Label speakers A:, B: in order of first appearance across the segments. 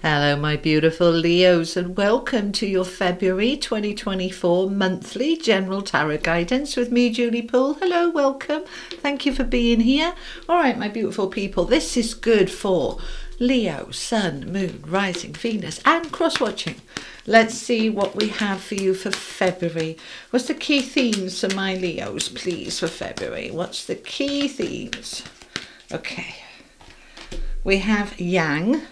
A: Hello my beautiful Leos, and welcome to your February 2024 monthly general tarot guidance with me, Julie Poole. Hello, welcome. Thank you for being here. All right, my beautiful people, this is good for Leo, Sun, Moon, Rising, Venus and cross-watching. Let's see what we have for you for February. What's the key themes for my Leos, please, for February? What's the key themes? Okay. We have Yang,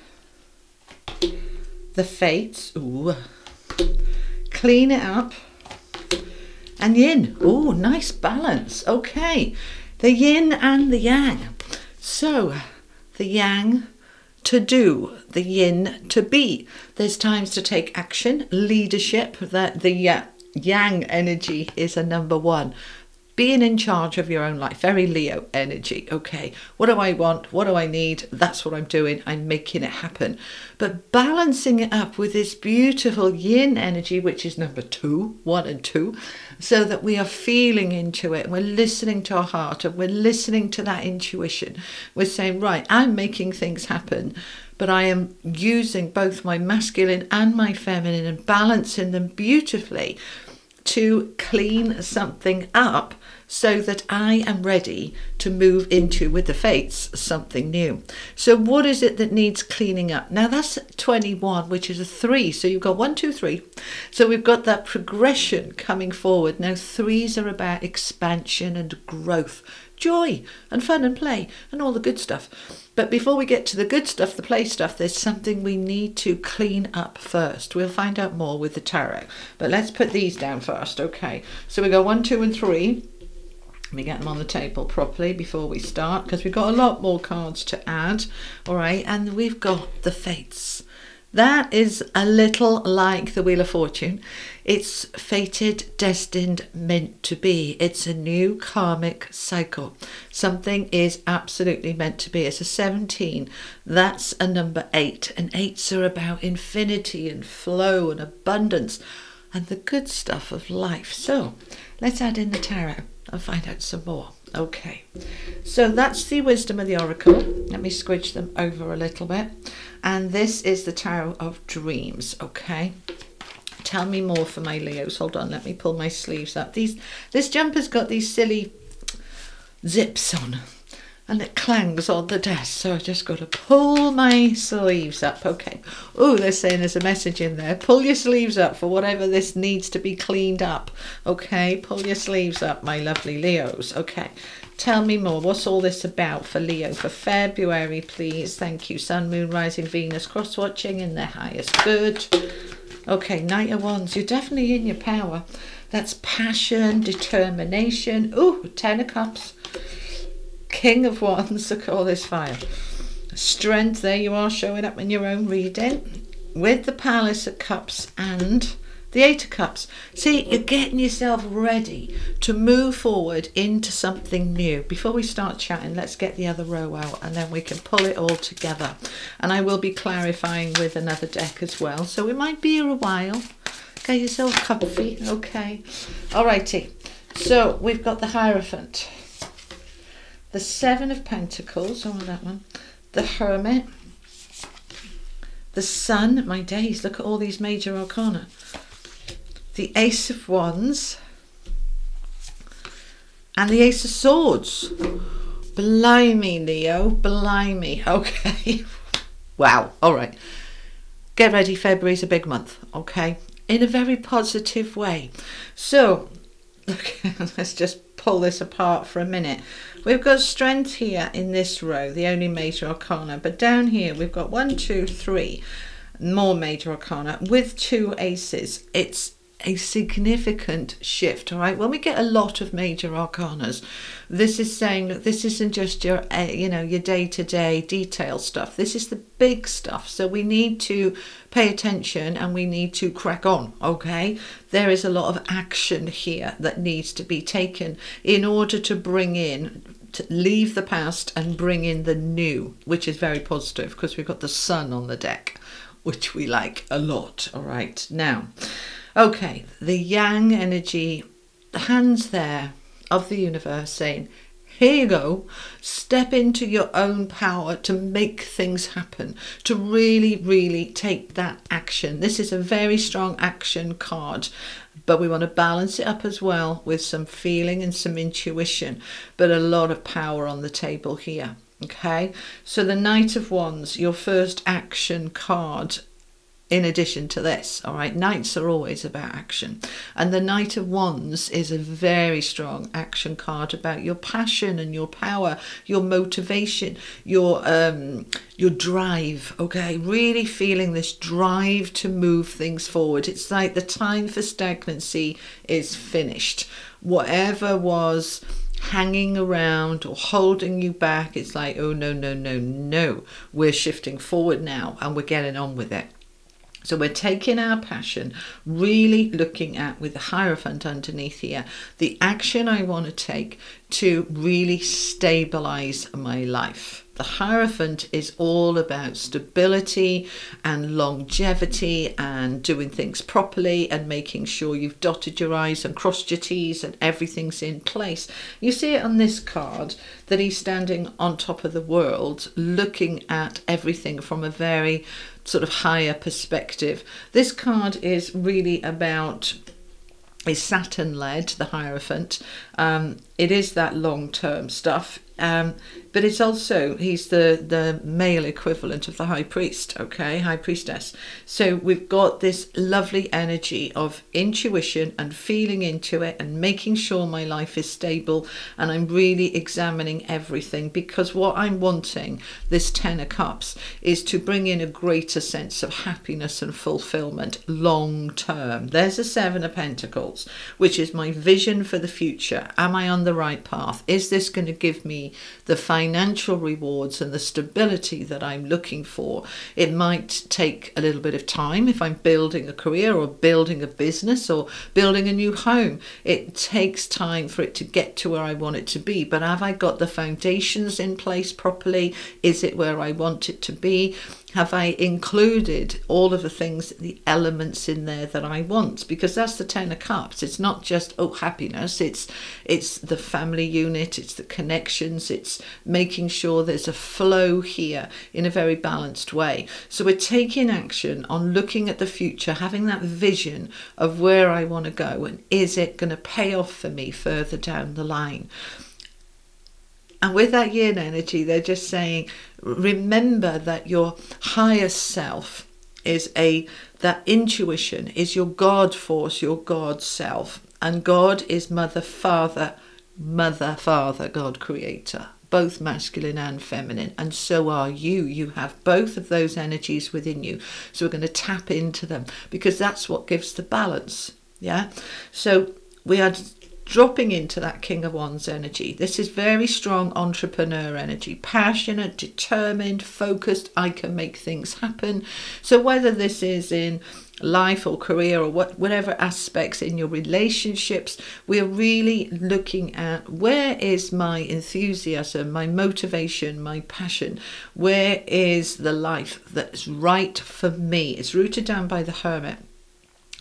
A: the Fates, ooh, clean it up, and Yin, ooh, nice balance. Okay, the Yin and the Yang. So the Yang to do, the Yin to be. There's times to take action, leadership. That the Yang energy is a number one. Being in charge of your own life, very Leo energy. Okay, what do I want? What do I need? That's what I'm doing. I'm making it happen. But balancing it up with this beautiful Yin energy, which is number 2, 1 and 2, so that we are feeling into it. We're listening to our heart and we're listening to that intuition. We're saying, right, I'm making things happen, but I am using both my masculine and my feminine and balancing them beautifully to clean something up so that I am ready to move into, with the Fates, something new. So what is it that needs cleaning up? Now that's 21, which is a 3. So you've got 1, 2, 3. So we've got that progression coming forward. Now 3s are about expansion and growth, joy and fun and play and all the good stuff. But before we get to the good stuff, the play stuff, there's something we need to clean up first. We'll find out more with the tarot. But let's put these down first. Okay, so we go 1, 2 and 3. Let me get them on the table properly before we start, because we've got a lot more cards to add. All right, and we've got the Fates. That is a little like the Wheel of Fortune. It's fated, destined, meant to be. It's a new karmic cycle. Something is absolutely meant to be. It's a 17. That's a number 8. And 8s are about infinity and flow and abundance and the good stuff of life. So let's add in the tarot and find out some more. Okay, so that's the wisdom of the oracle. Let me squidge them over a little bit. And this is the Tarot of Dreams. Okay, tell me more for my Leos. Hold on, let me pull my sleeves up. This jumper's got these silly zips on and it clangs on the desk, so I just got to pull my sleeves up. Okay, oh, they're saying there's a message in there. Pull your sleeves up for whatever this needs to be cleaned up. Okay, pull your sleeves up, my lovely Leos. Okay, tell me more. What's all this about for Leo for February, please? Thank you. Sun, Moon, Rising, Venus, cross-watching in their highest good. Okay, Knight of Wands. You're definitely in your power. That's passion, determination. Ooh, 10 of Cups. King of Wands, look at all this fire. Strength, there you are, showing up in your own reading. With the Palace of Cups and the 8 of Cups. See, you're getting yourself ready to move forward into something new. Before we start chatting, let's get the other row out and then we can pull it all together. And I will be clarifying with another deck as well. So it might be a while. Get yourself comfy, okay. Alrighty, so we've got the Hierophant. The 7 of Pentacles, oh that one, the Hermit, the Sun, my days, look at all these major arcana, the Ace of Wands, and the Ace of Swords. Blimey, Leo, blimey, okay. Wow, all right. Get ready, February's a big month, okay, in a very positive way. So, okay, let's just pull this apart for a minute. We've got strength here in this row, the only major arcana, but down here we've got 1, 2, 3 more major arcana with 2 aces. It's a significant shift. All right, when we get a lot of major arcanas, this is saying that this isn't just your your day-to-day detail stuff. This is the big stuff, so we need to pay attention and we need to crack on. Okay, there is a lot of action here that needs to be taken in order to bring in, to leave the past and bring in the new, which is very positive because we've got the Sun on the deck, which we like a lot. All right, now okay, the Yang energy, the hands there of the universe saying, Here you go. Step into your own power to make things happen, to really, really take that action. This is a very strong action card, but we want to balance it up as well with some feeling and some intuition, but a lot of power on the table here. Okay, so the Knight of Wands, your first action card in addition to this. All right, knights are always about action, and the Knight of Wands is a very strong action card about your passion and your power, your motivation, your drive. Okay, really feeling this drive to move things forward. It's like the time for stagnancy is finished. Whatever was hanging around or holding you back, it's like, oh no, no, no, no, we're shifting forward now and we're getting on with it. So we're taking our passion, really looking at, with the Hierophant underneath here, the action I want to take to really stabilize my life. The Hierophant is all about stability and longevity and doing things properly and making sure you've dotted your I's and crossed your T's and everything's in place. You see it on this card that he's standing on top of the world, looking at everything from a very sort of higher perspective. This card is really about, is Saturn led, the Hierophant. It is that long-term stuff. But it's also, he's the male equivalent of the High Priest, okay, High Priestess. So we've got this lovely energy of intuition and feeling into it and making sure my life is stable, and I'm really examining everything, because what I'm wanting, this Ten of Cups, is to bring in a greater sense of happiness and fulfillment long term. There's a Seven of Pentacles, which is my vision for the future. Am I on the right path? Is this going to give me the financial rewards and the stability that I'm looking for? It might take a little bit of time if I'm building a career or building a business or building a new home. It takes time for it to get to where I want it to be, but have I got the foundations in place properly? Is it where I want it to be? Have I included all of the things, the elements in there that I want? Because that's the Ten of Cups. It's not just, oh, happiness. It's the family unit. It's the connections. It's making sure there's a flow here in a very balanced way. So we're taking action on looking at the future, having that vision of where I want to go, and is it going to pay off for me further down the line? And with that yin energy, they're just saying, remember that your higher self is that intuition is your God force, your God self. And God is mother, father, God creator, both masculine and feminine. And so are you. You have both of those energies within you. So we're going to tap into them, because that's what gives the balance. Yeah. So we are dropping into that King of Wands energy. This is very strong entrepreneur energy, passionate, determined, focused. I can make things happen. So whether this is in life or career or whatever aspects in your relationships, we're really looking at, where is my enthusiasm, my motivation, my passion? Where is the life that's right for me? It's rooted down by the Hermit.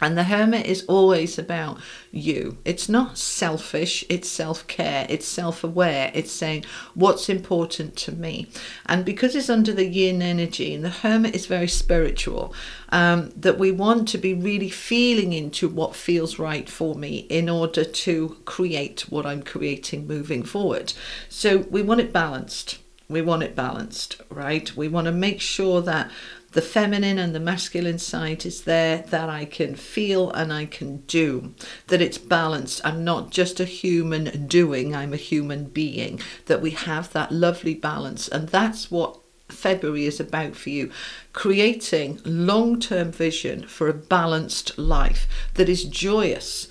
A: And the Hermit is always about you. It's not selfish, it's self-care, it's self-aware. It's saying, what's important to me? And because it's under the yin energy, and the Hermit is very spiritual, that we want to be really feeling into what feels right for me in order to create what I'm creating moving forward. So we want it balanced. We want it balanced, right? We want to make sure that the feminine and the masculine side is there, that I can feel and I can do, that it's balanced. I'm not just a human doing, I'm a human being, that we have that lovely balance. And that's what February is about for you, creating long-term vision for a balanced life that is joyous.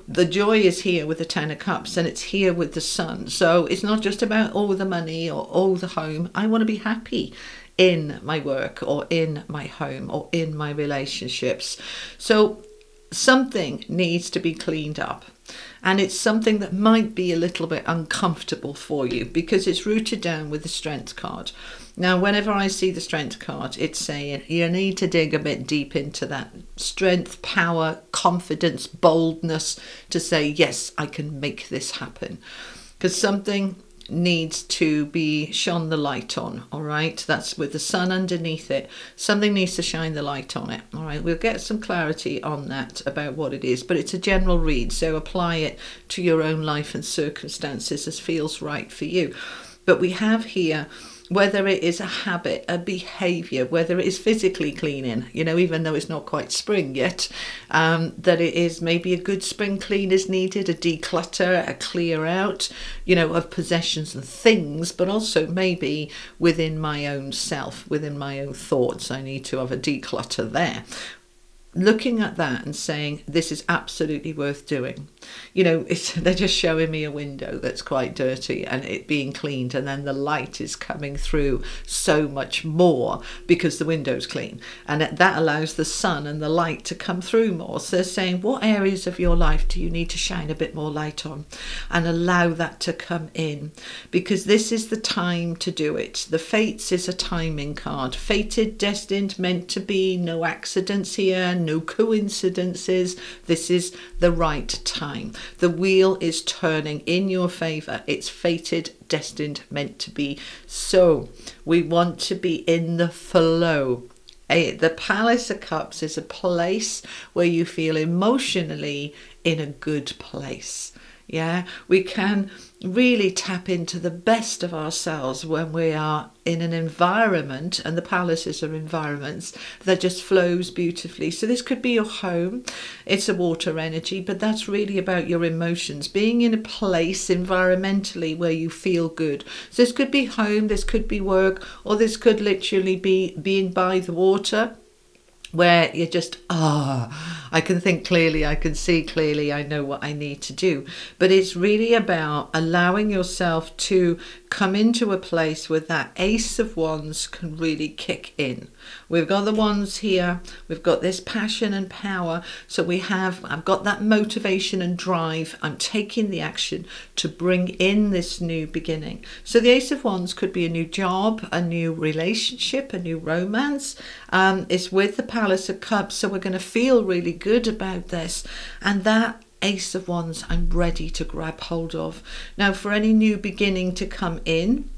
A: The joy is here with the Ten of Cups, and it's here with the Sun. So it's not just about all the money or all the home. I want to be happy in my work or in my home or in my relationships. So something needs to be cleaned up, and it's something that might be a little bit uncomfortable for you because it's rooted down with the Strength card. Now, whenever I see the Strength card, it's saying you need to dig a bit deep into that strength, power, confidence, boldness to say, yes, I can make this happen. because something needs to be shone the light on. All right, that's with the sun underneath it. Something needs to shine the light on it. All right, we'll get some clarity on that about what it is, but it's a general read, so apply it to your own life and circumstances as feels right for you. But we have here, whether it is a habit, a behavior, whether it is physically cleaning, you know, even though it's not quite spring yet, that it is maybe a good spring clean is needed, a declutter, a clear out, you know, of possessions and things, but also maybe within my own self, within my own thoughts, I need to have a declutter there. Looking at that and saying, this is absolutely worth doing. You know, they're just showing me a window that's quite dirty and it being cleaned, and then the light is coming through so much more because the window's clean, and that allows the sun and the light to come through more. So they're saying, what areas of your life do you need to shine a bit more light on, and allow that to come in, because this is the time to do it. The Fates is a timing card. Fated, destined, meant to be, no accidents here, no coincidences. This is the right time. The wheel is turning in your favor. It's fated, destined, meant to be. So we want to be in the flow. The Palace of Cups is a place where you feel emotionally in a good place. Yeah, we can really tap into the best of ourselves when we are in an environment, and the palaces are environments that just flows beautifully. So this could be your home. It's a water energy, but that's really about your emotions, being in a place environmentally where you feel good. So this could be home, this could be work, or this could literally be being by the water, where you're just, I can think clearly, I can see clearly, I know what I need to do. But it's really about allowing yourself to come into a place where that Ace of Wands can really kick in. We've got the wands here, we've got this passion and power, so I've got that motivation and drive. I'm taking the action to bring in this new beginning. So the Ace of Wands could be a new job, a new relationship, a new romance. It's with the Palace of Cups, so we're going to feel really good about this, and that Ace of Wands I'm ready to grab hold of. Now, for any new beginning to come in,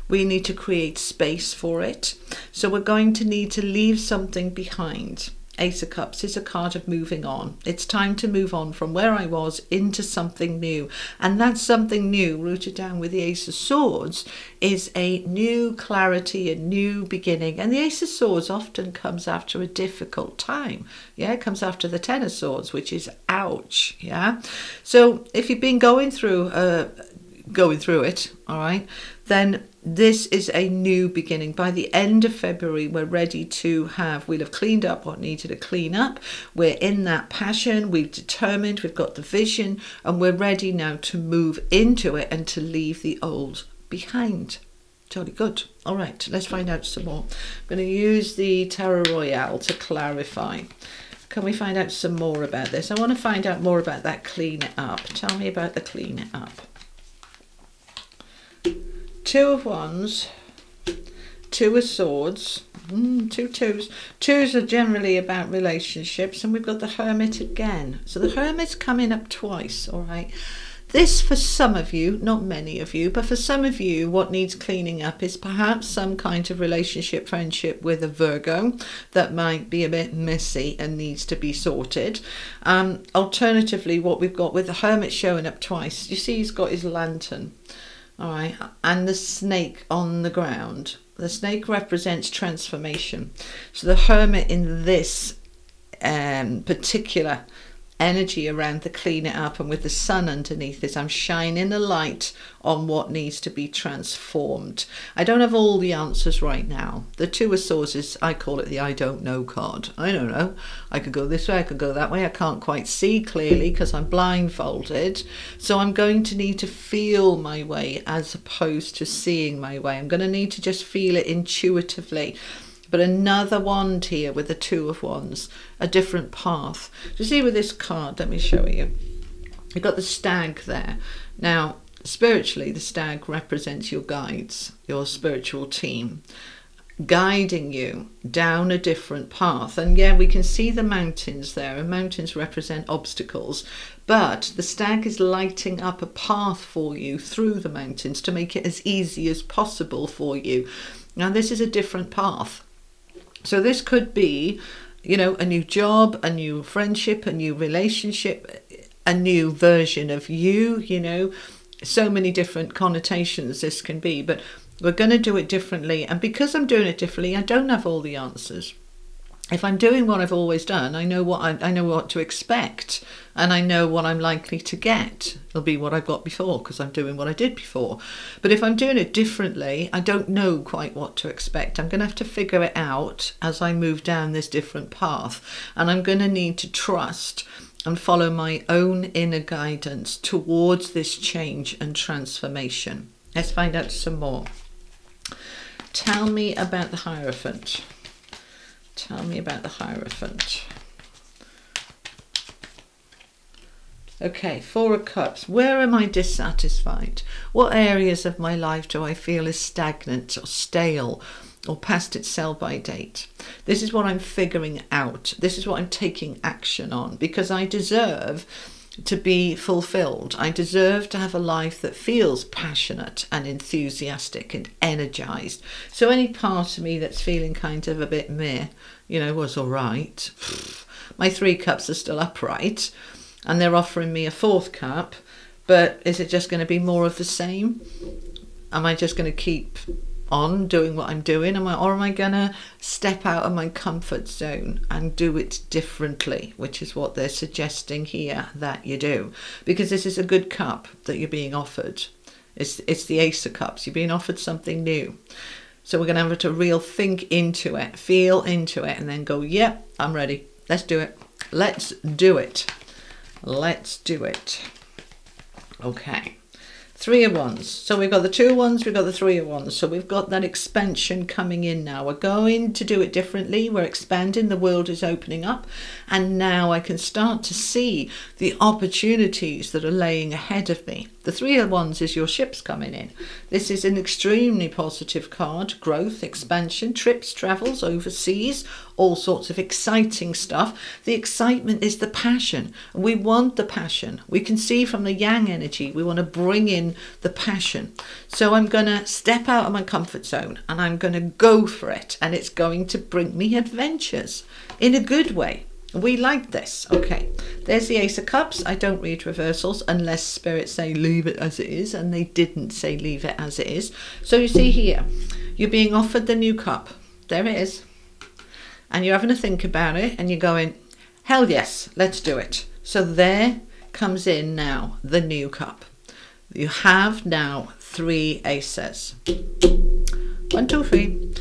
A: we need to create space for it. So we're going to need to leave something behind. Ace of Cups is a card of moving on. It's time to move on from where I was into something new. And that something new, rooted down with the Ace of Swords, is a new clarity, a new beginning. And the Ace of Swords often comes after a difficult time. Yeah, it comes after the Ten of Swords, which is ouch. Yeah. So if you've been going through it, all right, then this is a new beginning. By the end of February, we'll have cleaned up what needed to clean up. We're in that passion, we've determined, we've got the vision, and we're ready now to move into it and to leave the old behind. Jolly good. All right, let's find out some more. I'm going to use the Tarot Royale to clarify. Can we find out some more about this? I want to find out more about that clean it up. Tell me about the clean it up. Two of Wands, Two of Swords, two twos. Twos are generally about relationships, and we've got the Hermit again. So the Hermit's coming up twice, all right? This, for some of you, not many of you, but for some of you, what needs cleaning up is perhaps some kind of relationship, friendship with a Virgo that might be a bit messy and needs to be sorted. Alternatively, what we've got with the Hermit showing up twice, you see he's got his lantern. All right, and the snake on the ground. The snake represents transformation. So the Hermit in this particular energy around the clean it up, and with the sun underneath this, I'm shining a light on what needs to be transformed. I don't have all the answers right now. The Two of Swords is, I call it the I don't know card. I don't know. I could go this way, I could go that way. I can't quite see clearly because I'm blindfolded. So I'm going to need to feel my way as opposed to seeing my way. I'm going to need to just feel it intuitively. But another wand here with the Two of Wands, a different path. You see with this card, let me show you. You've got the stag there. Now, spiritually, the stag represents your guides, your spiritual team. guiding you down a different path. And yeah, we can see the mountains there, and mountains represent obstacles, but the stag is lighting up a path for you through the mountains to make it as easy as possible for you. Now this is a different path, so this could be, you know, a new job, a new friendship, a new relationship, a new version of you, you know, so many different connotations this can be, but we're going to do it differently. And because I'm doing it differently, I don't have all the answers. If I'm doing what I've always done, I know what to expect, and I know what I'm likely to get. It'll be what I've got before because I'm doing what I did before. But if I'm doing it differently, I don't know quite what to expect. I'm going to have to figure it out as I move down this different path, and I'm going to need to trust and follow my own inner guidance towards this change and transformation. Let's find out some more. Tell me about the Hierophant. Tell me about the Hierophant. Okay, Four of Cups. Where am I dissatisfied? What areas of my life do I feel is stagnant or stale or past its sell-by date? This is what I'm figuring out. This is what I'm taking action on, because I deserve to be fulfilled. I deserve to have a life that feels passionate and enthusiastic and energized. So any part of me that's feeling kind of a bit meh, you know, was all right. My 3 cups are still upright, and they're offering me a 4th cup, but is it just going to be more of the same? Am I just going to keep on doing what I'm doing? Or am I going to step out of my comfort zone and do it differently, which is what they're suggesting here that you do, because this is a good cup that you're being offered. It's the Ace of Cups. You're being offered something new. So we're going to have to real think into it, feel into it, and then go, yep, I'm ready. Let's do it. Let's do it. Let's do it. Okay. 3 of Wands. So we've got the 2 of Wands, we've got the 3 of Wands. So we've got that expansion coming in now. We're going to do it differently. We're expanding. The world is opening up. And now I can start to see the opportunities that are laying ahead of me. The 3 of Wands is your ships coming in. This is an extremely positive card. Growth, expansion, trips, travels, overseas, all sorts of exciting stuff. The excitement is the passion. We want the passion. We can see from the yang energy, we want to bring in the passion. So I'm going to step out of my comfort zone and I'm going to go for it. And it's going to bring me adventures in a good way. We like this. Okay, there's the Ace of Cups. I don't read reversals unless spirits say leave it as it is, and they didn't say leave it as it is. So you see here, you're being offered the new cup. There it is. And you're having to think about it, and you're going, hell yes, let's do it. So there comes in now the new cup. You have now 3 aces. 1, 2, 3.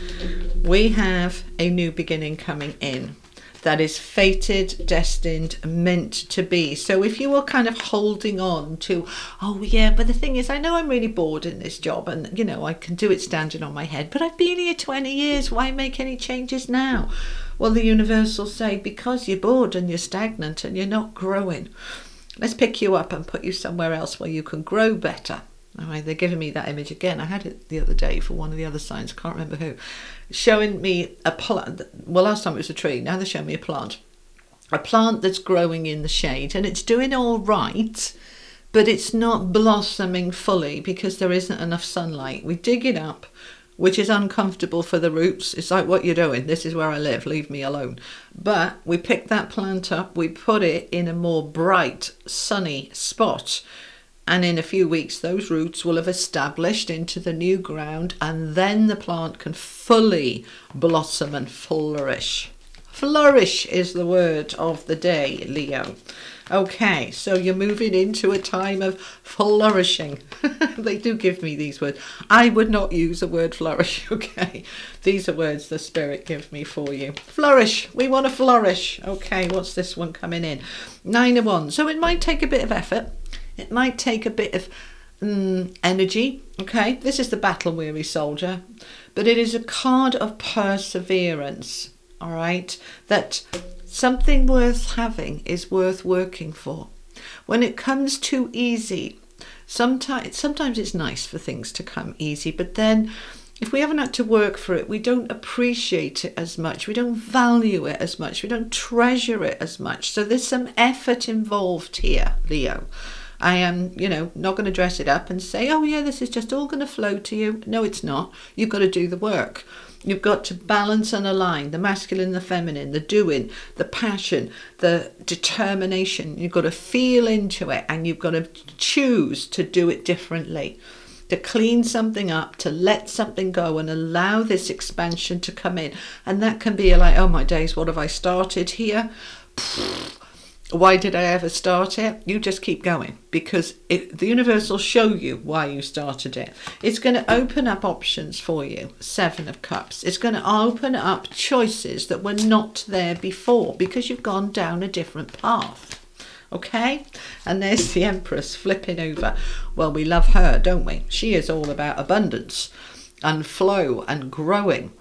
A: We have a new beginning coming in. That is fated, destined, meant to be. So if you were kind of holding on to, oh yeah, but the thing is, I know I'm really bored in this job and, you know, I can do it standing on my head, but I've been here 20 years. Why make any changes now? Well, the universe will say, because you're bored and you're stagnant and you're not growing. Let's pick you up and put you somewhere else where you can grow better. All right, they're giving me that image again. I had it the other day for one of the other signs, I can't remember who, showing me a plant. Well, last time it was a tree, now they're showing me a plant that's growing in the shade, and it's doing all right, but it's not blossoming fully because there isn't enough sunlight. We dig it up, which is uncomfortable for the roots. It's like, what you're doing, this is where I live, leave me alone. But we pick that plant up, we put it in a more bright, sunny spot, and in a few weeks those roots will have established into the new ground, and then the plant can fully blossom and flourish. Flourish is the word of the day, Leo. Okay, so you're moving into a time of flourishing. They do give me these words. I would not use the word flourish, okay? These are words the spirit gives me for you. Flourish. We want to flourish. Okay, what's this one coming in? 9 of Wands. So it might take a bit of effort. It might take a bit of energy, okay? This is the battle-weary soldier, but it is a card of perseverance, all right? That something worth having is worth working for. When it comes too easy, sometimes it's nice for things to come easy, but then if we haven't had to work for it, we don't appreciate it as much. We don't value it as much. We don't treasure it as much. So there's some effort involved here, Leo. I am, you know, not going to dress it up and say, oh yeah, this is just all going to flow to you. No, it's not. You've got to do the work. You've got to balance and align the masculine, the feminine, the doing, the passion, the determination. You've got to feel into it, and you've got to choose to do it differently, to clean something up, to let something go and allow this expansion to come in. And that can be like, oh my days, what have I started here? Why did I ever start it? You just keep going, because the universe will show you why you started it. It's going to open up options for you. 7 of Cups. It's going to open up choices that were not there before, because you've gone down a different path. Okay? And there's the Empress flipping over. Well, we love her, don't we? She is all about abundance and flow and growing.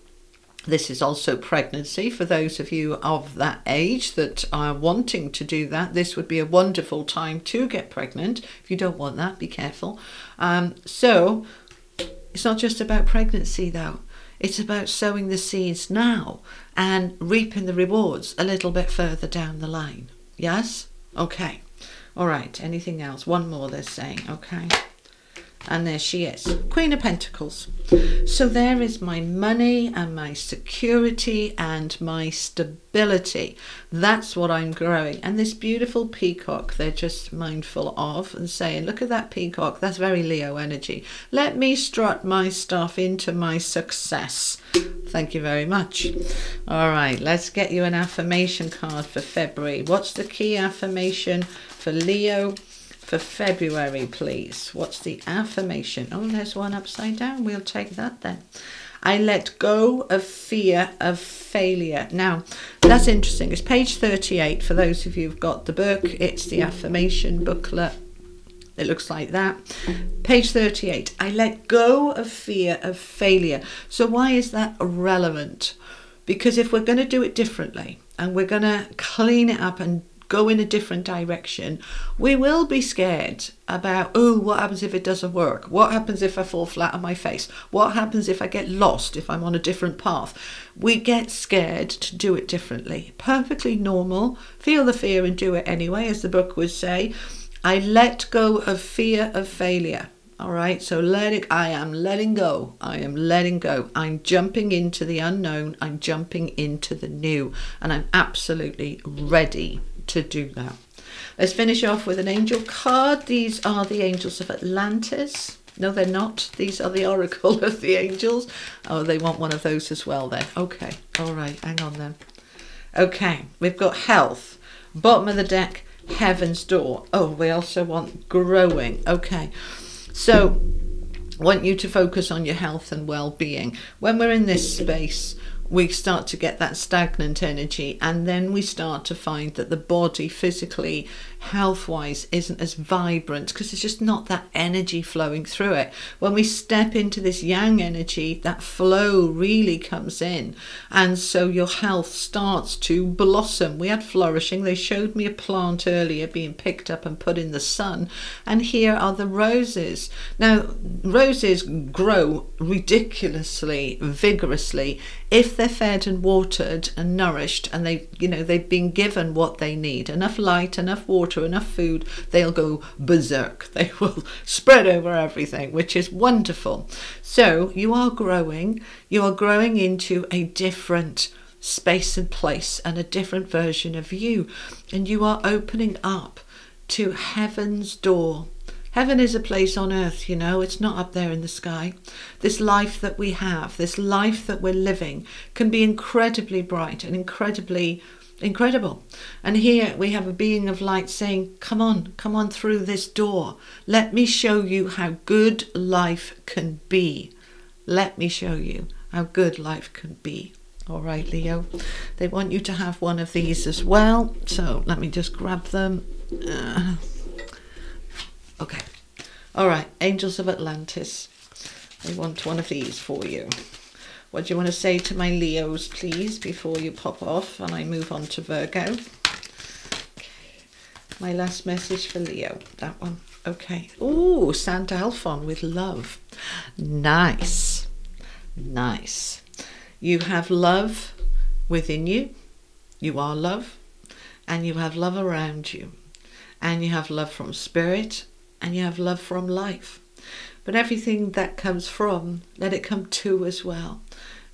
A: This is also pregnancy for those of you of that age that are wanting to do that. This would be a wonderful time to get pregnant. If you don't want that, be careful. So it's not just about pregnancy though. It's about sowing the seeds now and reaping the rewards a little bit further down the line. Yes? Okay. All right. Anything else? One more they're saying. Okay. And there she is, Queen of Pentacles. So there is my money and my security and my stability. That's what I'm growing. And this beautiful peacock, they're just mindful of and saying, look at that peacock. That's very Leo energy. Let me strut my stuff into my success. Thank you very much. All right, let's get you an affirmation card for February. What's the key affirmation for Leo for February, please? What's the affirmation? Oh, there's one upside down. We'll take that then. I let go of fear of failure. Now, that's interesting. It's page 38. For those of you who've got the book, it's the affirmation booklet. It looks like that. Page 38. I let go of fear of failure. So why is that relevant? Because if we're going to do it differently and we're going to clean it up and go in a different direction, we will be scared about, oh, what happens if it doesn't work? What happens if I fall flat on my face? What happens if I get lost, if I'm on a different path? We get scared to do it differently. Perfectly normal. Feel the fear and do it anyway, as the book would say. I let go of fear of failure. All right, so I am letting go. I am letting go. I'm jumping into the unknown. I'm jumping into the new. And I'm absolutely ready to do that. Let's finish off with an angel card. These are the angels of Atlantis. No, they're not. These are the oracle of the angels. Oh, they want one of those as well then. Okay, all right, hang on then. Okay, we've got health. Bottom of the deck, heaven's door. Oh, we also want growing. Okay, so I want you to focus on your health and well-being. When we're in this space, we start to get that stagnant energy, and then we start to find that the body physically, health-wise, isn't as vibrant because there's just not that energy flowing through it. When we step into this yang energy, that flow really comes in, and so your health starts to blossom. We had flourishing. They showed me a plant earlier being picked up and put in the sun, and here are the roses. Now, roses grow ridiculously vigorously if they're fed and watered and nourished, and they've been given what they need, enough light, enough water, enough food, they'll go berserk. They will spread over everything, which is wonderful. So you are growing into a different space and place and a different version of you, and you are opening up to heaven's door. Heaven is a place on earth, you know, it's not up there in the sky. This life that we have, this life that we're living, can be incredibly bright and incredibly incredible. And here we have a being of light saying, come on through this door. Let me show you how good life can be. Let me show you how good life can be. All right, Leo. They want you to have one of these as well. So let me just grab them. Okay. All right, Angels of Atlantis. I want one of these for you. What do you want to say to my Leos, please, before you pop off and I move on to Virgo? Okay. My last message for Leo, that one. Okay. Oh, Saint Alphon with love. Nice. Nice. You have love within you. You are love. And you have love around you. And you have love from spirit. And you have love from life. But everything that comes from, let it come to as well.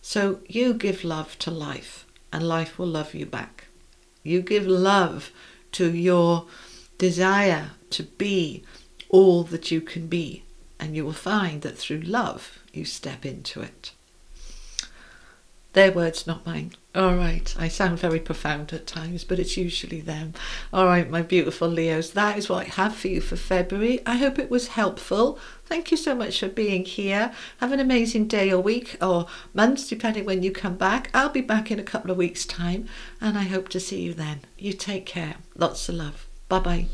A: So you give love to life, and life will love you back. You give love to your desire to be all that you can be, and you will find that through love you step into it. Their words, not mine. All right, I sound very profound at times, but it's usually them. All right, my beautiful Leos, that is what I have for you for February. I hope it was helpful. Thank you so much for being here. Have an amazing day or week or month, depending when you come back. I'll be back in a couple of weeks' time, and I hope to see you then. You take care. Lots of love. Bye-bye.